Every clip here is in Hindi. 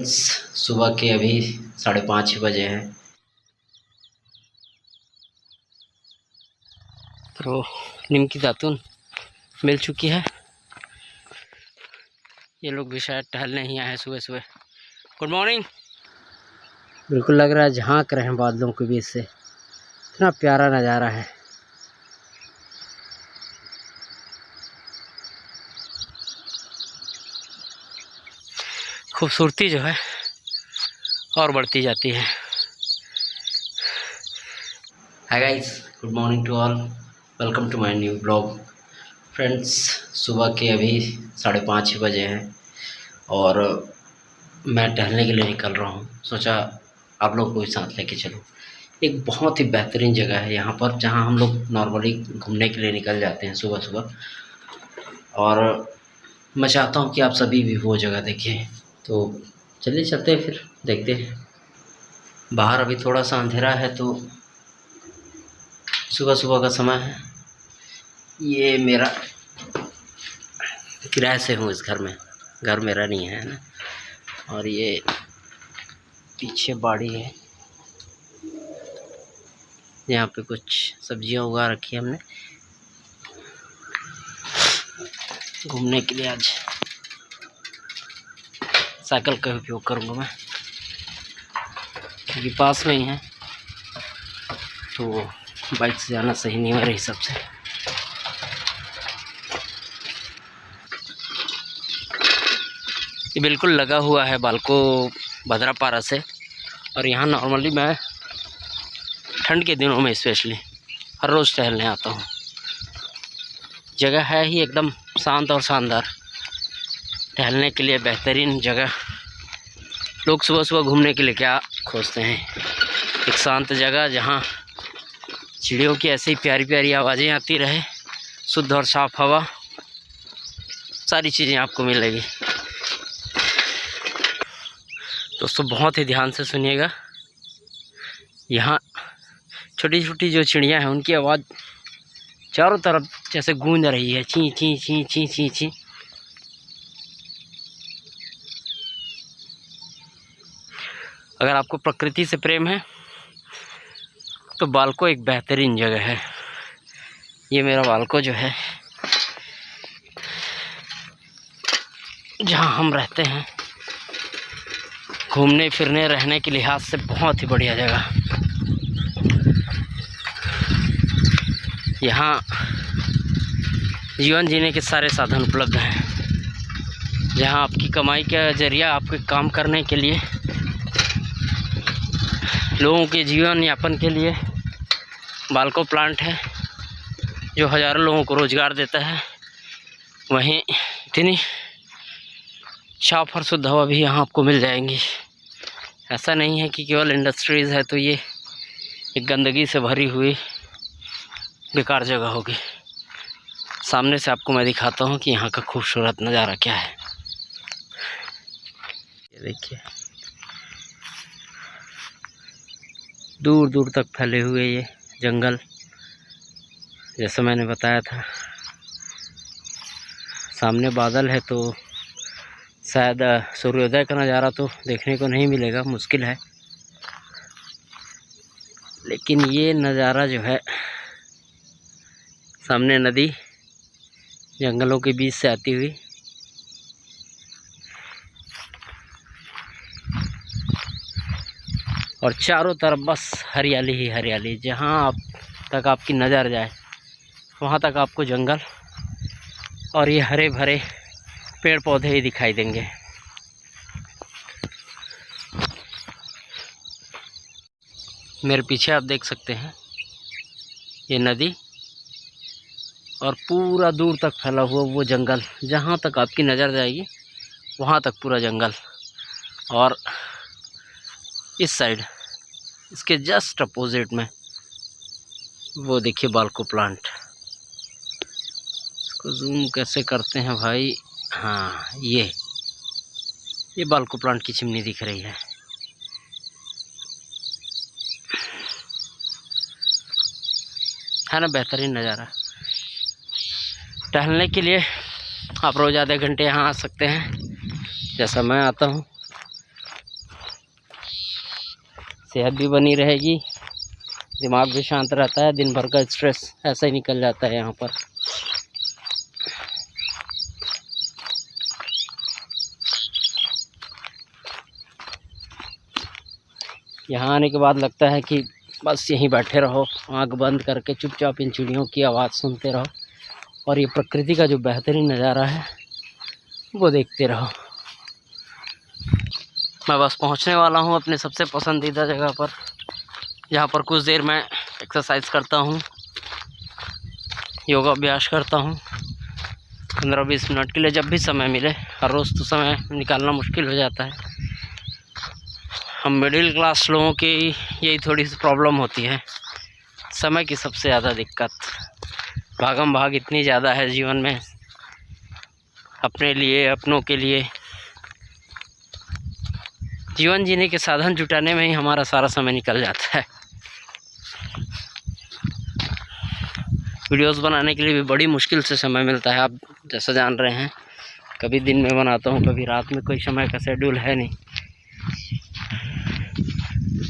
फ्रेंड्स, सुबह के अभी 5:30 बजे हैं। तो नीम की दातुन मिल चुकी है। ये लोग भी शायद टहलने ही आए हैं सुबह सुबह। Good morning. बिल्कुल लग रहा है झांक रहे हैं बादलों के बीच से। इतना प्यारा नज़ारा है। खूबसूरती जो है और बढ़ती जाती है। Hi guys, good morning to all, welcome to my new blog. Friends, सुबह के अभी 5:30 बजे हैं और मैं टहलने के लिए निकल रहा हूँ। सोचा आप लोग को भी साथ लेके चलूँ। एक बहुत ही बेहतरीन जगह है यहाँ पर, जहाँ हम लोग नॉर्मली घूमने के लिए निकल जाते हैं सुबह सुबह, और मैं चाहता हूँ कि आप सभी भी वो जगह देखें। तो चलिए चलते हैं, फिर देखते हैं। बाहर अभी थोड़ा सा अंधेरा है, तो सुबह सुबह का समय है। ये मेरा किराए से हूँ, इस घर में, घर मेरा नहीं है ना। और ये पीछे बाड़ी है, यहाँ पे कुछ सब्जियां उगा रखी है हमने। घूमने के लिए आज साइकिल का उपयोग करूँगा मैं, क्योंकि पास में ही है, तो बाइक से जाना सही नहीं मेरे हिसाब से। ये बिल्कुल लगा हुआ है बालको भद्रापारा से, और यहाँ नॉर्मली मैं ठंड के दिनों में स्पेशली हर रोज़ टहलने आता हूँ। जगह है ही एकदम शांत और शानदार, टहलने के लिए बेहतरीन जगह। लोग सुबह सुबह घूमने के लिए क्या खोजते हैं? एक शांत जगह जहाँ चिड़ियों की ऐसी प्यारी प्यारी आवाज़ें आती रहे, शुद्ध और साफ हवा, सारी चीज़ें आपको मिलेगी। दोस्तों, बहुत ही ध्यान से सुनिएगा। यहाँ छोटी छोटी जो चिड़ियाँ हैं, उनकी आवाज़ चारों तरफ जैसे गूंज रही है, ची ची ची ची ची ची। अगर आपको प्रकृति से प्रेम है तो बालको एक बेहतरीन जगह है। ये मेरा बालको जो है, जहाँ हम रहते हैं, घूमने फिरने रहने के लिहाज से बहुत ही बढ़िया जगह। यहाँ जीवन जीने के सारे साधन उपलब्ध हैं। जहाँ आपकी कमाई का जरिया, आपके काम करने के लिए, लोगों के जीवन यापन के लिए बालको प्लांट है, जो हज़ारों लोगों को रोज़गार देता है। वहीं इतनी साफ और शुद्ध हवा भी यहाँ आपको मिल जाएंगी। ऐसा नहीं है कि केवल इंडस्ट्रीज़ है तो ये एक गंदगी से भरी हुई बेकार जगह होगी। सामने से आपको मैं दिखाता हूँ कि यहाँ का खूबसूरत नज़ारा क्या है। ये देखिए, दूर दूर तक फैले हुए ये जंगल, जैसा मैंने बताया था। सामने बादल है तो शायद सूर्योदय का नज़ारा तो देखने को नहीं मिलेगा, मुश्किल है। लेकिन ये नज़ारा जो है, सामने नदी जंगलों के बीच से आती हुई, और चारों तरफ बस हरियाली ही हरियाली। जहाँ आप तक आपकी नज़र जाए, वहाँ तक आपको जंगल और ये हरे भरे पेड़ पौधे ही दिखाई देंगे। मेरे पीछे आप देख सकते हैं ये नदी, और पूरा दूर तक फैला हुआ वो जंगल। जहाँ तक आपकी नज़र जाएगी वहाँ तक पूरा जंगल। और इस साइड, इसके जस्ट अपोजिट में, वो देखिए बालको प्लांट। इसको जूम कैसे करते हैं भाई? हाँ, ये बालको प्लांट की चिमनी दिख रही है। ना बेहतरीन नज़ारा। टहलने के लिए आप रोज़ आधे घंटे यहाँ आ सकते हैं, जैसा मैं आता हूँ। सेहत भी बनी रहेगी, दिमाग भी शांत रहता है, दिन भर का स्ट्रेस ऐसा ही निकल जाता है यहाँ पर। यहाँ आने के बाद लगता है कि बस यहीं बैठे रहो, आँख बंद करके चुपचाप इन चिड़ियों की आवाज़ सुनते रहो और ये प्रकृति का जो बेहतरीन नज़ारा है वो देखते रहो। मैं बस पहुंचने वाला हूं अपने सबसे पसंदीदा जगह पर, जहां पर कुछ देर मैं एक्सरसाइज करता हूं, योगा अभ्यास करता हूं 15-20 मिनट के लिए, जब भी समय मिले। हर रोज़ तो समय निकालना मुश्किल हो जाता है। हम मिडिल क्लास लोगों की यही थोड़ी सी प्रॉब्लम होती है, समय की सबसे ज़्यादा दिक्कत। भागम भाग इतनी ज़्यादा है जीवन में, अपने लिए, अपनों के लिए, जीवन जीने के साधन जुटाने में ही हमारा सारा समय निकल जाता है। वीडियोस बनाने के लिए भी बड़ी मुश्किल से समय मिलता है, आप जैसा जान रहे हैं। कभी दिन में बनाता हूँ, कभी रात में, कोई समय का शेड्यूल है नहीं।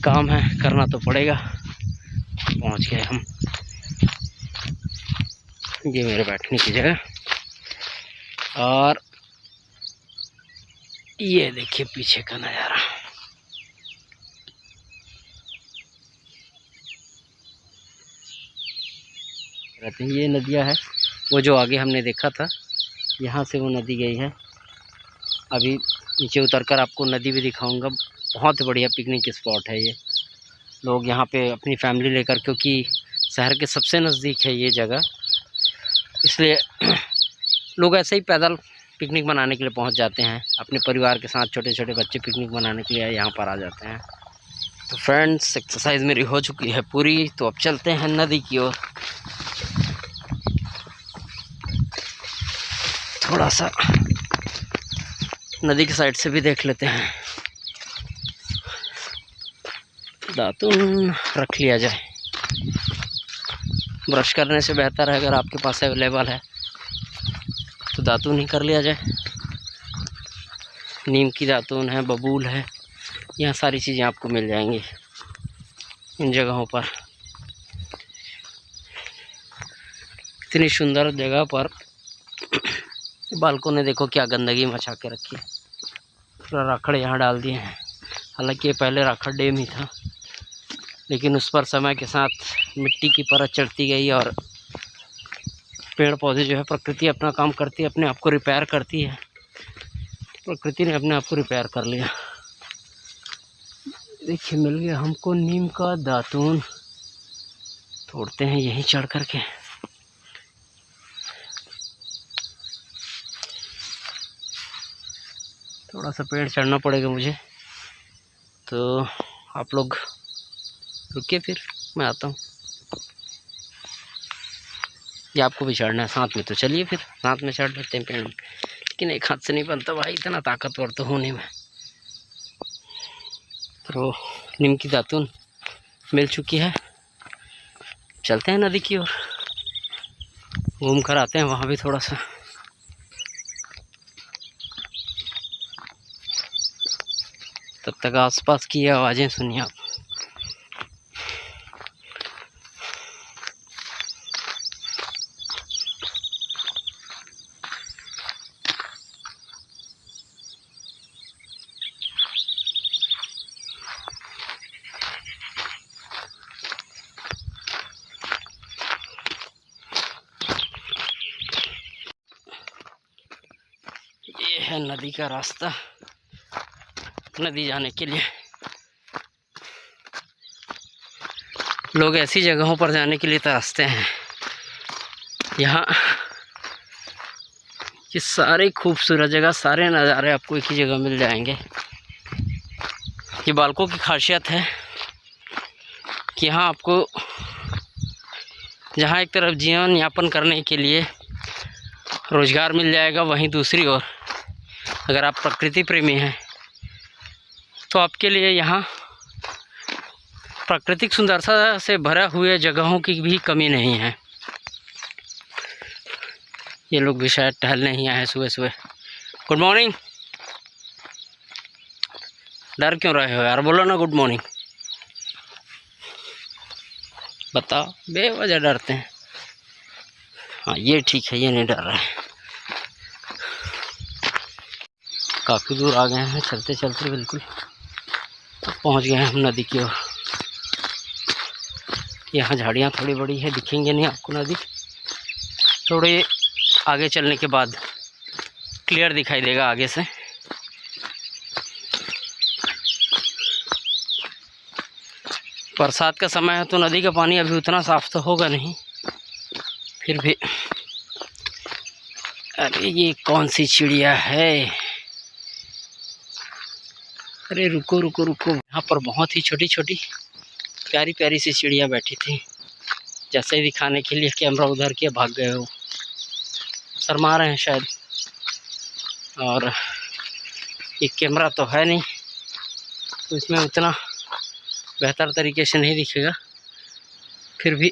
काम है, करना तो पड़ेगा। पहुँच गए हम, ये मेरे बैठने की जगह, और ये देखिए पीछे का नज़ारा। रहते हैं ये नदियाँ है, वो जो आगे हमने देखा था, यहाँ से वो नदी गई है। अभी नीचे उतरकर आपको नदी भी दिखाऊंगा। बहुत बढ़िया पिकनिक स्पॉट है ये। लोग यहाँ पे अपनी फैमिली लेकर, क्योंकि शहर के सबसे नज़दीक है ये जगह, इसलिए लोग ऐसे ही पैदल पिकनिक मनाने के लिए पहुँच जाते हैं। अपने परिवार के साथ छोटे छोटे बच्चे पिकनिक मनाने के लिए यहाँ पर आ जाते हैं। तो फ्रेंड्स, एक्सरसाइज मेरी हो चुकी है पूरी, तो अब चलते हैं नदी की ओर। थोड़ा सा नदी की साइड से भी देख लेते हैं। दातुन रख लिया जाए, ब्रश करने से बेहतर है अगर आपके पास अवेलेबल है तो दातुन ही कर लिया जाए। नीम की दातुन है, बबूल है, यहाँ सारी चीज़ें आपको मिल जाएंगी इन जगहों पर। इतनी सुंदर जगह पर बालकों ने देखो क्या गंदगी मचा के रखी है। पूरा राखड़ यहाँ डाल दिए हैं। हालांकि ये पहले राखड़ डैम ही था, लेकिन उस पर समय के साथ मिट्टी की परत चढ़ती गई और पेड़ पौधे जो है, प्रकृति अपना काम करती है, अपने आप को रिपेयर करती है। प्रकृति ने अपने आप को रिपेयर कर लिया। देखिए मिल गया हमको नीम का दातून, तोड़ते हैं यहीं चढ़ करके। थोड़ा सा पेड़ चढ़ना पड़ेगा मुझे, तो आप लोग रुकिए, फिर मैं आता हूँ। या आपको भी चढ़ना है साथ में, तो चलिए फिर साथ में चढ़ लेते हैं पेड़ में। लेकिन एक हाथ से नहीं बनता भाई, इतना ताकतवर तो होने में। तो नीम की दातुन मिल चुकी है, चलते हैं नदी की ओर, घूम कर आते हैं वहाँ भी थोड़ा सा। तब तक आसपास की आवाज़ें सुनिए आप। ये है नदी का रास्ता, नदी जाने के लिए। लोग ऐसी जगहों पर जाने के लिए तरसते हैं। यहाँ ये सारे खूबसूरत जगह, सारे नज़ारे आपको एक ही जगह मिल जाएंगे। ये बालकों की खासियत है कि यहाँ आपको, जहाँ एक तरफ जीवन यापन करने के लिए रोज़गार मिल जाएगा, वहीं दूसरी ओर अगर आप प्रकृति प्रेमी हैं तो आपके लिए यहाँ प्राकृतिक सुंदरता से भरा हुए जगहों की भी कमी नहीं है। ये लोग भी शायद टहलने ही आए हैं सुबह सुबह। Good morning. डर क्यों रहे हो यार, बोलो ना गुड मॉर्निंग। बताओ, बेवजह डरते हैं। हाँ ये ठीक है, ये नहीं डर रहा है। काफ़ी दूर आ गए हैं चलते चलते, बिल्कुल पहुंच गए हैं हम नदी की ओर। यहाँ झाड़ियाँ थोड़ी बड़ी है, दिखेंगे नहीं आपको नदी, थोड़े आगे चलने के बाद क्लियर दिखाई देगा आगे से। बरसात का समय है तो नदी का पानी अभी उतना साफ तो होगा नहीं, फिर भी। अरे ये कौन सी चिड़िया है? अरे रुको रुको रुको, यहाँ पर बहुत ही छोटी छोटी प्यारी प्यारी सी चिड़िया बैठी थी। जैसे ही दिखाने के लिए कैमरा उधर किया, भाग गए हो, शर्मा रहे हैं शायद। और ये कैमरा तो है नहीं तो इसमें उतना बेहतर तरीके से नहीं दिखेगा, फिर भी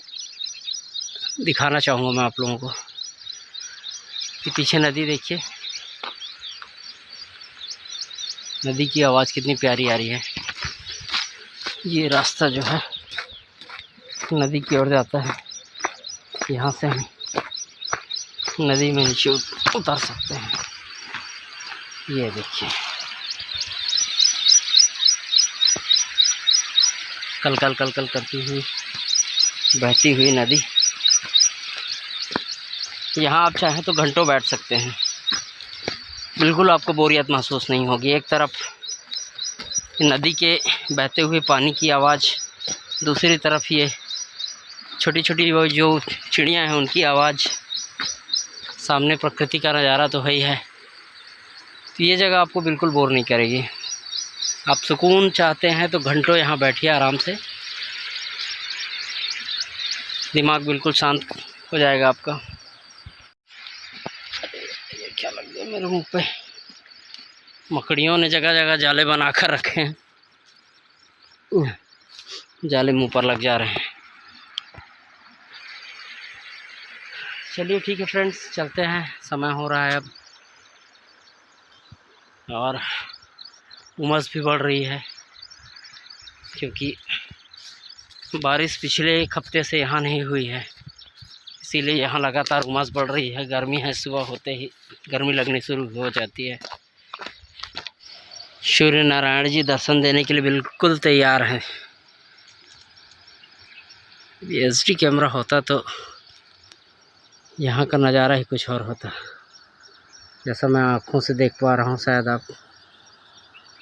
दिखाना चाहूँगा मैं आप लोगों को कि पीछे नदी देखिए, नदी की आवाज़ कितनी प्यारी आ रही है। ये रास्ता जो है नदी की ओर जाता है, यहाँ से हम नदी में नीचे उतर सकते हैं। ये देखिए कल कल कल कल करती हुई बहती हुई नदी। यहाँ आप चाहें तो घंटों बैठ सकते हैं, बिल्कुल आपको बोरियत महसूस नहीं होगी। एक तरफ नदी के बहते हुए पानी की आवाज़, दूसरी तरफ ये छोटी छोटी वो जो चिड़ियाँ हैं उनकी आवाज़, सामने प्रकृति का नज़ारा तो है ही है। तो ये जगह आपको बिल्कुल बोर नहीं करेगी। आप सुकून चाहते हैं तो घंटों यहाँ बैठिए आराम से, दिमाग बिल्कुल शांत हो जाएगा आपका। ये क्या लग गया मेरे मुंह पे? मकड़ियों ने जगह जगह जाले बनाकर रखे हैं, जाले मुंह पर लग जा रहे हैं। चलिए ठीक है फ्रेंड्स, चलते हैं, समय हो रहा है अब और उमस भी बढ़ रही है, क्योंकि बारिश पिछले एक हफ्ते से यहाँ नहीं हुई है, इसीलिए यहाँ लगातार उमस बढ़ रही है। गर्मी है, सुबह होते ही गर्मी लगनी शुरू हो जाती है। सूर्य नारायण जी दर्शन देने के लिए बिल्कुल तैयार हैं। HD कैमरा होता तो यहाँ का नज़ारा ही कुछ और होता, जैसा मैं आँखों से देख पा रहा हूँ। शायद आप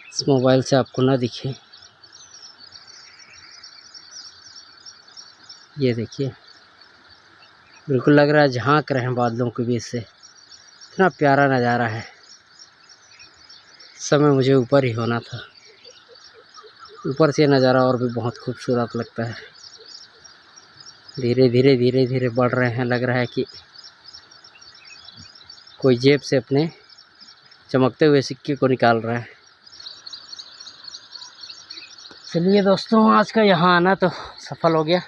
इस मोबाइल से आपको ना दिखे। ये देखिए बिल्कुल लग रहा है झांक रहे हैं बादलों के बीच से, इतना प्यारा नज़ारा है। इस समय मुझे ऊपर ही होना था, ऊपर से नज़ारा और भी बहुत खूबसूरत लगता है। धीरे धीरे धीरे धीरे बढ़ रहे हैं, लग रहा है कि कोई जेब से अपने चमकते हुए सिक्के को निकाल रहा है। चलिए दोस्तों, आज का यहाँ आना तो सफल हो गया।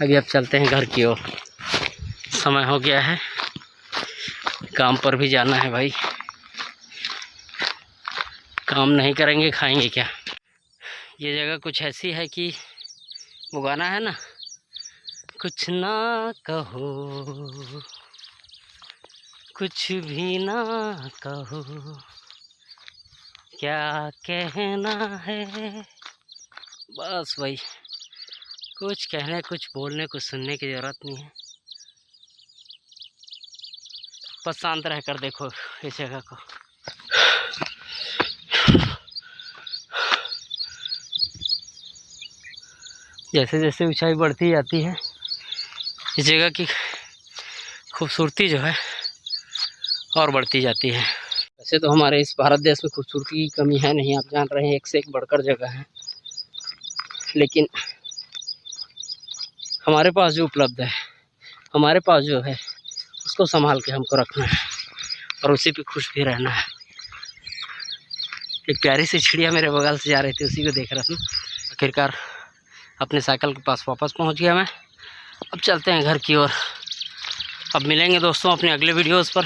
अभी अब चलते हैं घर की ओर, समय हो गया है, काम पर भी जाना है भाई। काम नहीं करेंगे खाएंगे क्या? ये जगह कुछ ऐसी है कि वो गाना है ना, कुछ ना कहो कुछ भी ना कहो, क्या कहना है, बस भाई कुछ कहने, कुछ बोलने, कुछ सुनने की ज़रूरत नहीं है। बस शांत रह कर देखो इस जगह को। जैसे जैसे ऊंचाई बढ़ती जाती है, इस जगह की खूबसूरती जो है और बढ़ती जाती है। वैसे तो हमारे इस भारत देश में खूबसूरती की कमी है नहीं, आप जान रहे हैं, एक से एक बढ़कर जगह है, लेकिन हमारे पास जो उपलब्ध है, हमारे पास जो है, उसको संभाल के हमको रखना है और उसी पे खुश भी रहना है। एक प्यारी सी चिड़िया मेरे बगल से जा रही थी, उसी को देख रहा था। आखिरकार अपने साइकिल के पास वापस पहुंच गया मैं। अब चलते हैं घर की ओर। अब मिलेंगे दोस्तों अपने अगले वीडियोज़ पर।